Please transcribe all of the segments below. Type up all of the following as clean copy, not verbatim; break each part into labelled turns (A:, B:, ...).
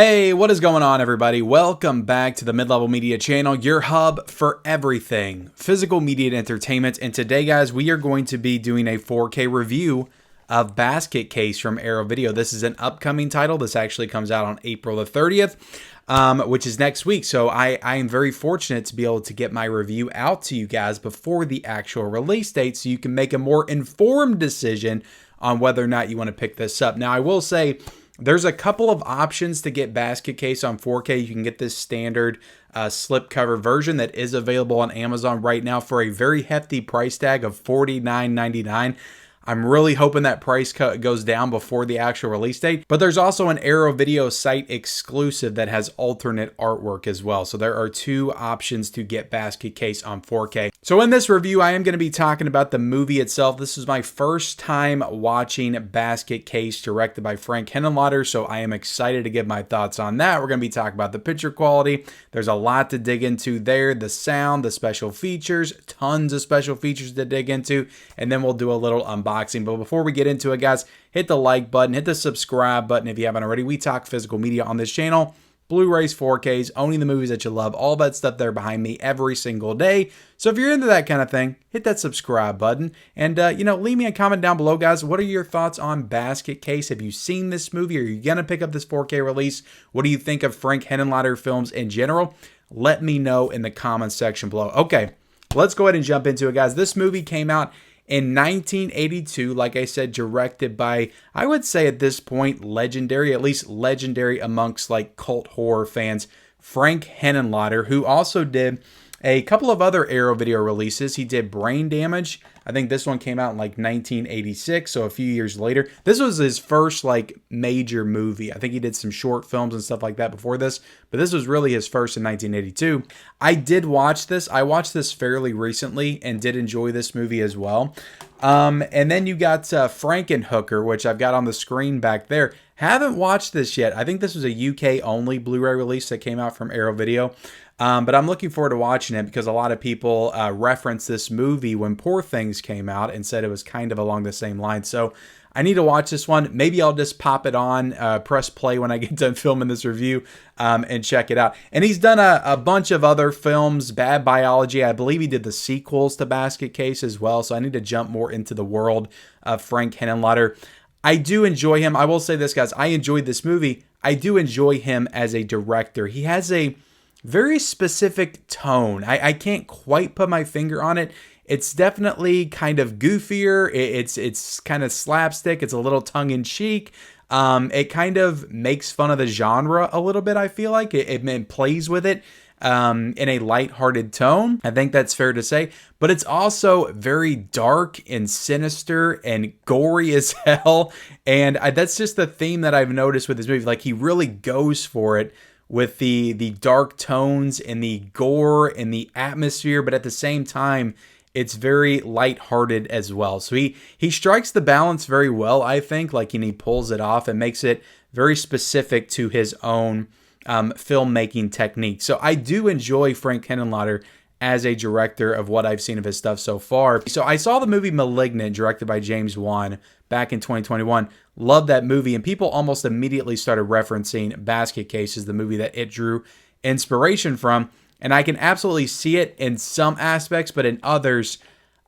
A: Hey, what is going on, everybody? Welcome back to the Mid-Level Media channel, your hub for everything physical media and entertainment. And today, guys, we are going to be doing a 4K review of Basket Case from Arrow Video. This is an upcoming title. This actually comes out on April the 30th, which is next week. So I am very fortunate to be able to get my review out to you guys before the actual release date so you can make a more informed decision on whether or not you want to pick this up. Now, I will say, there's a couple of options to get Basket Case on 4K. You can get this standard slipcover version that is available on Amazon right now for a very hefty price tag of $49.99. I'm really hoping that price cut goes down before the actual release date. But there's also an Arrow Video site exclusive that has alternate artwork as well. So there are two options to get Basket Case on 4K. So in this review, I am going to be talking about the movie itself. This is my first time watching Basket Case, directed by Frank Henenlotter. So I am excited to give my thoughts on that. We're going to be talking about the picture quality. There's a lot to dig into there. The sound, the special features, tons of special features to dig into. And then we'll do a little unboxing. But before we get into it, guys, hit the like button, hit the subscribe button if you haven't already. We talk physical media on this channel. Blu-rays, 4Ks, owning the movies that you love, all that stuff there behind me every single day. So if you're into that kind of thing, hit that subscribe button. And, leave me a comment down below, guys. What are your thoughts on Basket Case? Have you seen this movie? Are you going to pick up this 4K release? What do you think of Frank Henenlotter films in general? Let me know in the comments section below. Okay, let's go ahead and jump into it, guys. This movie came out in 1982, like I said, directed by, I would say at this point, legendary, at least legendary amongst like cult horror fans, Frank Henenlotter, who also did a couple of other Arrow Video releases. He did Brain Damage. I think this one came out in like 1986, so a few years later. This was his first like major movie. I think he did some short films and stuff like that before this, but this was really his first in 1982. I did watch this. I watched this fairly recently and did enjoy this movie as well. And then you got Frankenhooker, which I've got on the screen back there. Haven't watched this yet. I think this was a UK only Blu-ray release that came out from Arrow Video. But I'm looking forward to watching it because a lot of people referenced this movie when Poor Things came out and said it was kind of along the same line. So I need to watch this one. Maybe I'll just pop it on, press play when I get done filming this review, and check it out. And he's done a bunch of other films, Bad Biology. I believe he did the sequels to Basket Case as well. So I need to jump more into the world of Frank Henenlotter. I do enjoy him. I will say this, guys. I enjoyed this movie. I do enjoy him as a director. He has a very specific tone. I can't quite put my finger on it. It's definitely kind of goofier. It's kind of slapstick. It's a little tongue-in-cheek. It kind of makes fun of the genre a little bit, I feel like. It plays with it in a lighthearted tone. I think that's fair to say. But it's also very dark and sinister and gory as hell. And that's just the theme that I've noticed with this movie. Like, he really goes for it with the dark tones and the gore and the atmosphere, but at the same time, it's very lighthearted as well. So he strikes the balance very well, I think, like, and he pulls it off and makes it very specific to his own filmmaking technique. So I do enjoy Frank Henenlotter as a director of what I've seen of his stuff so far. So I saw the movie Malignant, directed by James Wan, back in 2021. Loved that movie, and people almost immediately started referencing Basket Case as the movie that it drew inspiration from. And I can absolutely see it in some aspects, but in others,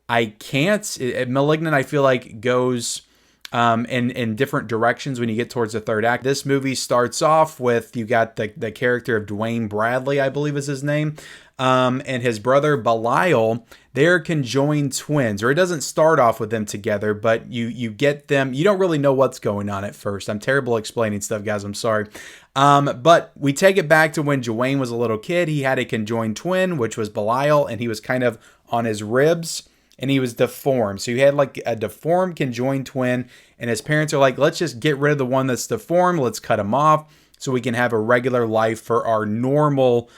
A: I can't. Malignant, I feel like, goes in different directions when you get towards the third act. This movie starts off with, you got the character of Dwayne Bradley, I believe is his name, and his brother Belial. They're conjoined twins, or it doesn't start off with them together, but you get them. You don't really know what's going on at first. I'm terrible explaining stuff, guys. I'm sorry. But we take it back to when Dwayne was a little kid. He had a conjoined twin, which was Belial, and he was kind of on his ribs, and he was deformed. So he had like a deformed conjoined twin, and his parents are like, let's just get rid of the one that's deformed. Let's cut him off so we can have a regular life for our normal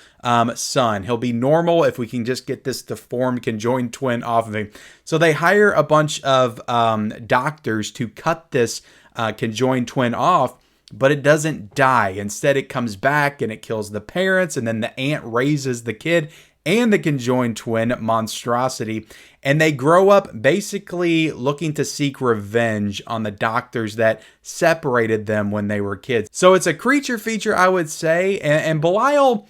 A: son. He'll be normal if we can just get this deformed conjoined twin off of him. So they hire a bunch of doctors to cut this conjoined twin off, but it doesn't die. Instead, it comes back and it kills the parents, and then the aunt raises the kid and the conjoined twin monstrosity. And they grow up basically looking to seek revenge on the doctors that separated them when they were kids. So it's a creature feature, I would say. And Belial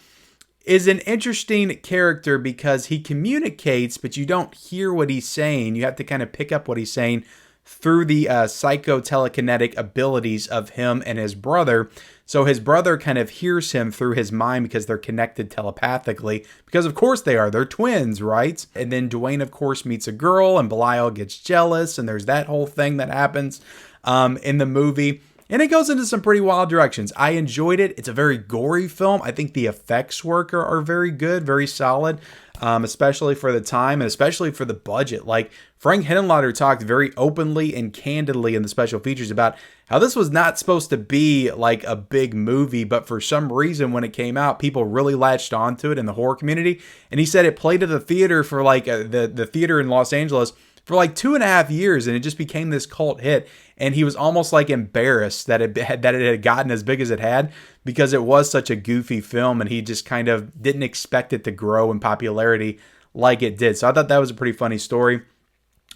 A: is an interesting character because he communicates, but you don't hear what he's saying. You have to kind of pick up what he's saying through the psychotelekinetic abilities of him and his brother. So his brother kind of hears him through his mind because they're connected telepathically, because of course they are. They're twins, right? And then Dwayne, of course, meets a girl, and Belial gets jealous, and there's that whole thing that happens in the movie. And it goes into some pretty wild directions. I enjoyed it. It's a very gory film. I think the effects work are very good, very solid, especially for the time and especially for the budget. Like, Frank Henenlotter talked very openly and candidly in the special features about how this was not supposed to be like a big movie, but for some reason when it came out, people really latched onto it in the horror community. And he said it played at the theater for like the theater in Los Angeles for like 2.5 years, and it just became this cult hit. And he was almost like embarrassed that it had gotten as big as it had, because it was such a goofy film, and he just kind of didn't expect it to grow in popularity like it did. So I thought that was a pretty funny story.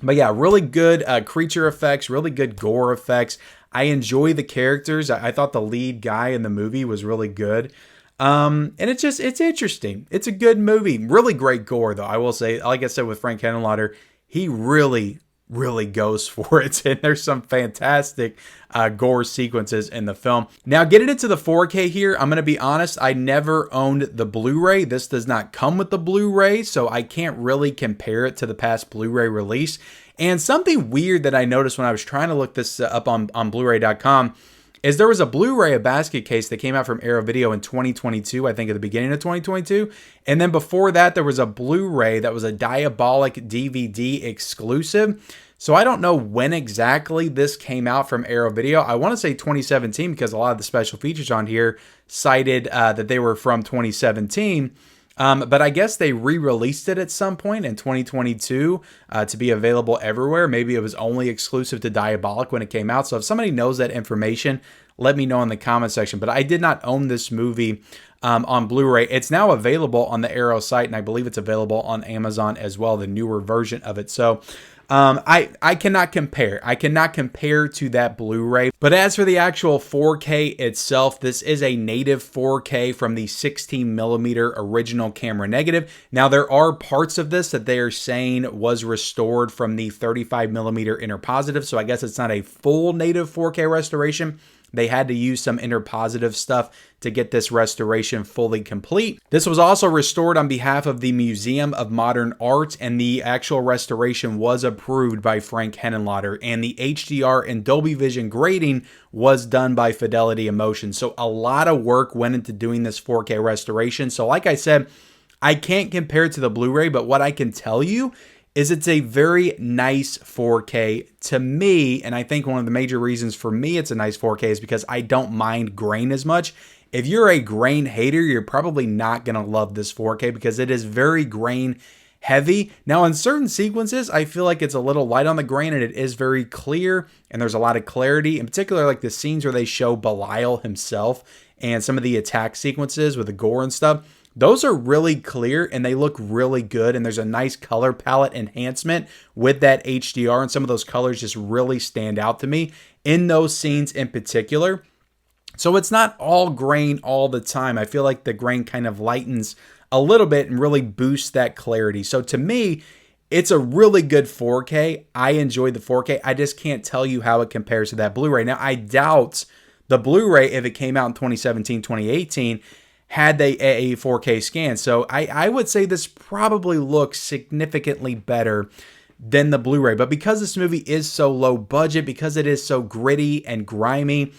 A: But yeah, really good creature effects, really good gore effects. I enjoy the characters. I thought the lead guy in the movie was really good. And it's interesting. It's a good movie. Really great gore, though. I will say, like I said with Frank Henenlotter, he really goes for it. And there's some fantastic gore sequences in the film. Now, getting into the 4K here, I'm going to be honest, I never owned the Blu-ray. This does not come with the Blu-ray, so I can't really compare it to the past Blu-ray release. And something weird that I noticed when I was trying to look this up on Blu-ray.com is there was a Blu-ray, a basket case that came out from Arrow Video in 2022, I think at the beginning of 2022. And then before that, there was a Blu-ray that was a Diabolic DVD exclusive. So I don't know when exactly this came out from Arrow Video. I want to say 2017 because a lot of the special features on here cited that they were from 2017. But I guess they re-released it at some point in 2022 to be available everywhere. Maybe it was only exclusive to Diabolic when it came out. So if somebody knows that information, let me know in the comment section. But I did not own this movie on Blu-ray. It's now available on the Arrow site, and I believe it's available on Amazon as well, the newer version of it. So I cannot compare. I cannot compare to that Blu-ray. But as for the actual 4K itself, this is a native 4K from the 16mm original camera negative. Now, there are parts of this that they are saying was restored from the 35mm interpositive, so I guess it's not a full native 4K restoration. They had to use some interpositive stuff to get this restoration fully complete. This was also restored on behalf of the Museum of Modern Art, and the actual restoration was approved by Frank Henenlotter, and the HDR and Dolby Vision grading was done by Fidelity Emotion. So a lot of work went into doing this 4K restoration. So like I said, I can't compare it to the Blu-ray, but what I can tell you is it's a very nice 4K to me, and I think one of the major reasons for me it's a nice 4K is because I don't mind grain as much. If you're a grain hater, you're probably not going to love this 4K because it is very grain heavy. Now, in certain sequences, I feel like it's a little light on the grain, and it is very clear, and there's a lot of clarity, in particular like the scenes where they show Belial himself and some of the attack sequences with the gore and stuff. Those are really clear and they look really good, and there's a nice color palette enhancement with that HDR, and some of those colors just really stand out to me in those scenes in particular. So it's not all grain all the time. I feel like the grain kind of lightens a little bit and really boosts that clarity. So to me, it's a really good 4K. I enjoyed the 4K. I just can't tell you how it compares to that Blu-ray. Now, I doubt the Blu-ray, if it came out in 2017, 2018, had they a 4K scan. So I would say this probably looks significantly better than the Blu-ray. But because this movie is so low budget, because it is so gritty and grimy,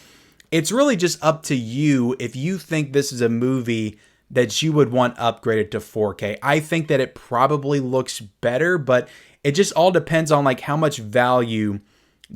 A: it's really just up to you if you think this is a movie that you would want upgraded to 4K. I think that it probably looks better, but it just all depends on like how much value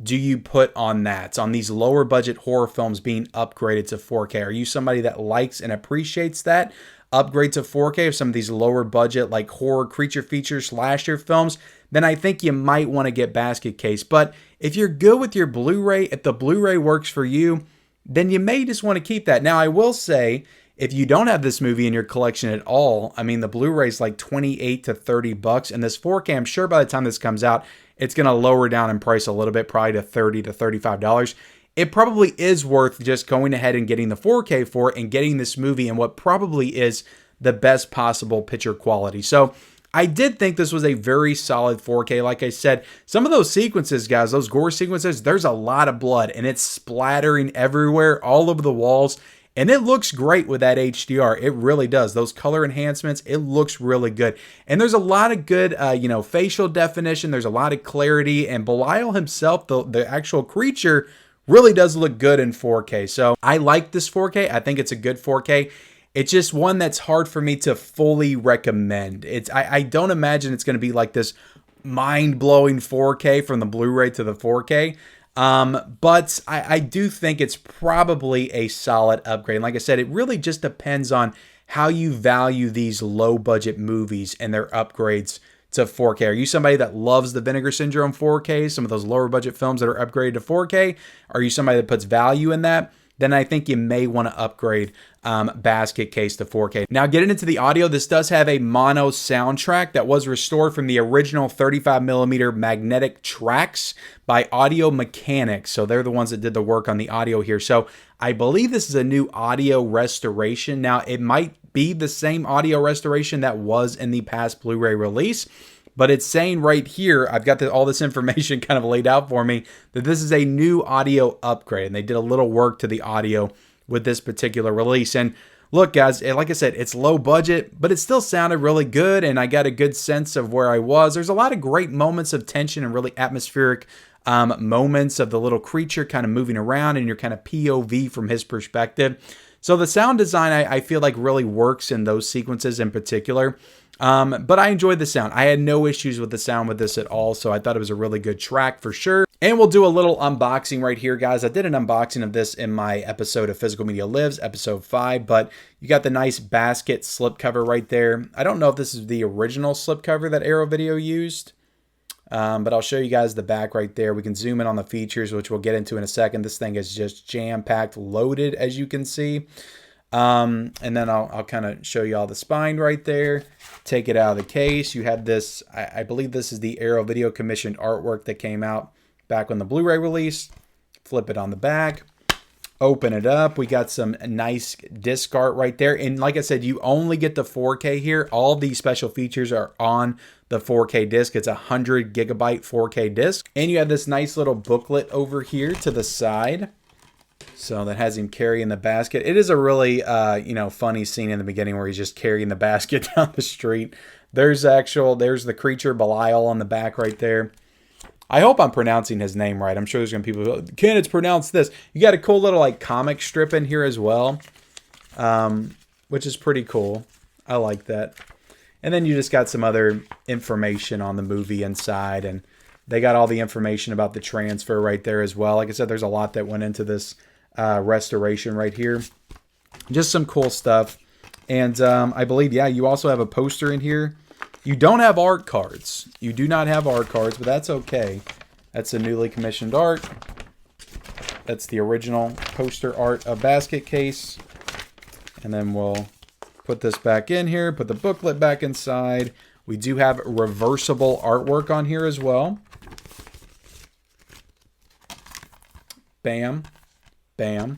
A: do you put on that, on these lower budget horror films being upgraded to 4K? Are you somebody that likes and appreciates that upgrade to 4K of some of these lower budget like horror creature features, slasher films? Then I think you might want to get basket case. But if you're good with your Blu-ray, if the Blu-ray works for you, then you may just want to keep that. Now, I will say, if you don't have this movie in your collection at all, I mean, the Blu-ray is like 28 to 30 bucks. And this 4K, I'm sure by the time this comes out, it's going to lower down in price a little bit, probably to $30 to $35. It probably is worth just going ahead and getting the 4K for it and getting this movie in what probably is the best possible picture quality. So I did think this was a very solid 4K. Like I said, some of those sequences, guys, those gore sequences, there's a lot of blood and it's splattering everywhere, all over the walls. And it looks great with that HDR. It really does. Those color enhancements, it looks really good. And there's a lot of good, facial definition. There's a lot of clarity. And Belial himself, the actual creature, really does look good in 4K. So I like this 4K. I think it's a good 4K. It's just one that's hard for me to fully recommend. I don't imagine it's going to be like this mind-blowing 4K from the Blu-ray to the 4K. But I do think it's probably a solid upgrade. And like I said, it really just depends on how you value these low-budget movies and their upgrades to 4K. Are you somebody that loves the Vinegar Syndrome 4K, some of those lower-budget films that are upgraded to 4K? Are you somebody that puts value in that? Then I think you may want to upgrade Basket Case to 4K. Now, getting into the audio, this does have a mono soundtrack that was restored from the original 35mm magnetic tracks by Audio Mechanics. So they're the ones that did the work on the audio here. So I believe this is a new audio restoration. Now, it might be the same audio restoration that was in the past Blu-ray release, but it's saying right here, I've got all this information kind of laid out for me, that this is a new audio upgrade. And they did a little work to the audio with this particular release. And look, guys, like I said, it's low budget, but it still sounded really good. And I got a good sense of where I was. There's a lot of great moments of tension and really atmospheric moments of the little creature kind of moving around and your kind of POV from his perspective. So the sound design, I feel like really works in those sequences in particular. But I enjoyed the sound. I had no issues with the sound with this at all, so I thought it was a really good track for sure. And we'll do a little unboxing right here, guys. I did an unboxing of this in my episode of Physical Media Lives, episode 5, but you got the nice basket slipcover right there. I don't know if this is the original slipcover that Arrow Video used, but I'll show you guys the back right there. We can zoom in on the features, which we'll get into in a second. This thing is just jam-packed, loaded, as you can see. And then I'll kind of show you all the spine right there. Take it out of the case. You have this, I believe this is the Arrow Video commissioned artwork that came out back when the Blu-ray release. Flip it on the back. Open it up. We got some nice disc art right there. And like I said, you only get the 4K here. All these special features are on the 4K disc. It's a 100 gigabyte 4K disc. And you have this nice little booklet over here to the side. So that has him carrying the basket. It is a really, funny scene in the beginning where he's just carrying the basket down the street. There's the creature Belial on the back right there. I hope I'm pronouncing his name right. I'm sure there's going to be people who go, "Ken, it's pronounced this." You got a cool little comic strip in here as well, which is pretty cool. I like that. And then you just got some other information on the movie inside, and they got all the information about the transfer right there as well. Like I said, there's a lot that went into this restoration right here. Just some cool stuff. And I believe, you also have a poster in here. You don't have art cards. You do not have art cards, but that's okay. That's a newly commissioned art. That's the original poster art of Basket Case. And then we'll put this back in here, put the booklet back inside. We do have reversible artwork on here as well. Bam. Bam.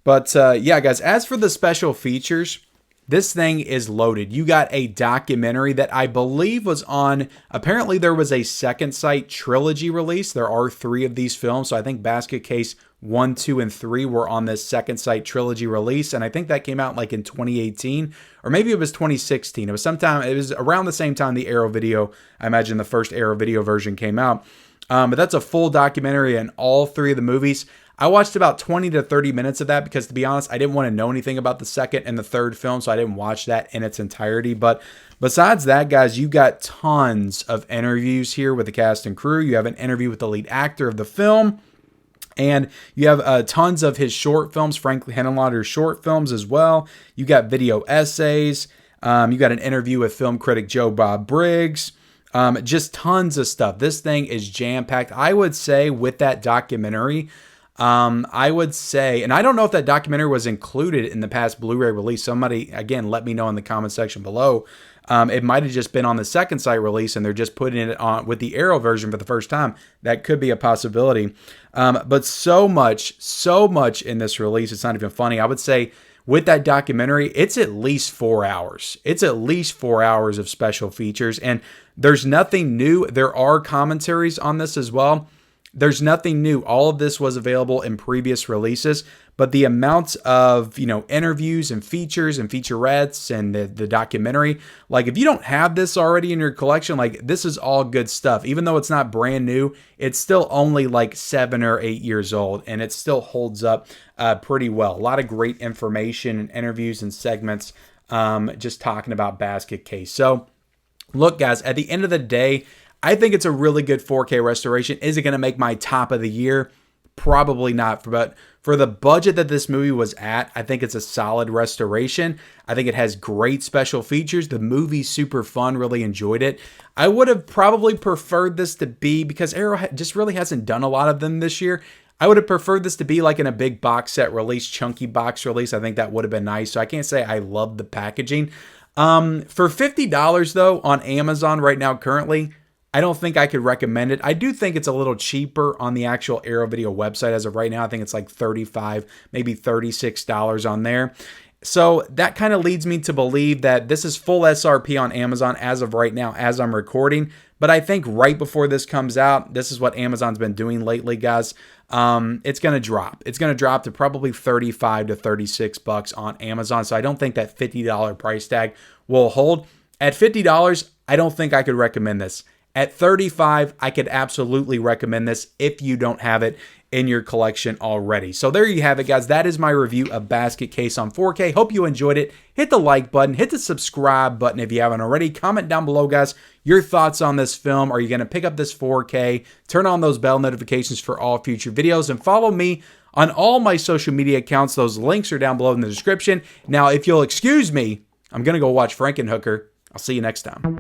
A: But guys, as for the special features, this thing is loaded. You got a documentary that I believe was on, apparently there was a Second Sight trilogy release. There are 3 of these films. So I think Basket Case 1, 2, and 3 were on this Second Sight trilogy release. And I think that came out like in 2018, or maybe it was 2016. It was around the same time the Arrow Video, I imagine the first Arrow Video version came out. But that's a full documentary in all 3 of the movies. I watched about 20 to 30 minutes of that because, to be honest, I didn't want to know anything about the second and the third film, so I didn't watch that in its entirety. But besides that, guys, you got tons of interviews here with the cast and crew. You have an interview with the lead actor of the film, and you have tons of his short films, Frank Henenlotter's short films as well. You got video essays. You got an interview with film critic Joe Bob Briggs. Just tons of stuff. This thing is jam-packed. I would say with that documentary, I would say, and I don't know if that documentary was included in the past Blu-ray release. Somebody, again, let me know in the comment section below. It might have just been on the second sight release and they're just putting it on with the Arrow version for the first time. That could be a possibility. But so much in this release, it's not even funny. I would say with that documentary, it's at least 4 hours. It's at least 4 hours of special features, and there's nothing new. There are commentaries on this as well. There's nothing new. All of this was available in previous releases, but the amounts of, interviews and features and featurettes and the documentary, like if you don't have this already in your collection, like this is all good stuff. Even though it's not brand new, it's still only like 7 or 8 years old, and it still holds up pretty well. A lot of great information and interviews and segments just talking about Basket Case. So look, guys, at the end of the day, I think it's a really good 4K restoration. Is it going to make my top of the year? Probably not. But for the budget that this movie was at, I think it's a solid restoration. I think it has great special features. The movie's super fun. Really enjoyed it. I would have probably preferred this to be, because Arrow just really hasn't done a lot of them this year, I would have preferred this to be like in a big box set release, chunky box release. I think that would have been nice. So I can't say I love the packaging. For $50 though on Amazon right now currently, I don't think I could recommend it. I do think it's a little cheaper on the actual Arrow Video website as of right now. I think it's like $35, maybe $36 on there. So that kind of leads me to believe that this is full SRP on Amazon as of right now, as I'm recording. But I think right before this comes out, this is what Amazon's been doing lately, guys. It's going to drop. It's going to drop to probably $35 to $36 on Amazon. So I don't think that $50 price tag will hold. At $50, I don't think I could recommend this. At $35, I could absolutely recommend this if you don't have it in your collection already. So there you have it, guys. That is my review of Basket Case on 4K. Hope you enjoyed it. Hit the like button. Hit the subscribe button if you haven't already. Comment down below, guys, your thoughts on this film. Are you going to pick up this 4K? Turn on those bell notifications for all future videos. And follow me on all my social media accounts. Those links are down below in the description. Now, if you'll excuse me, I'm going to go watch Frankenhooker. I'll see you next time.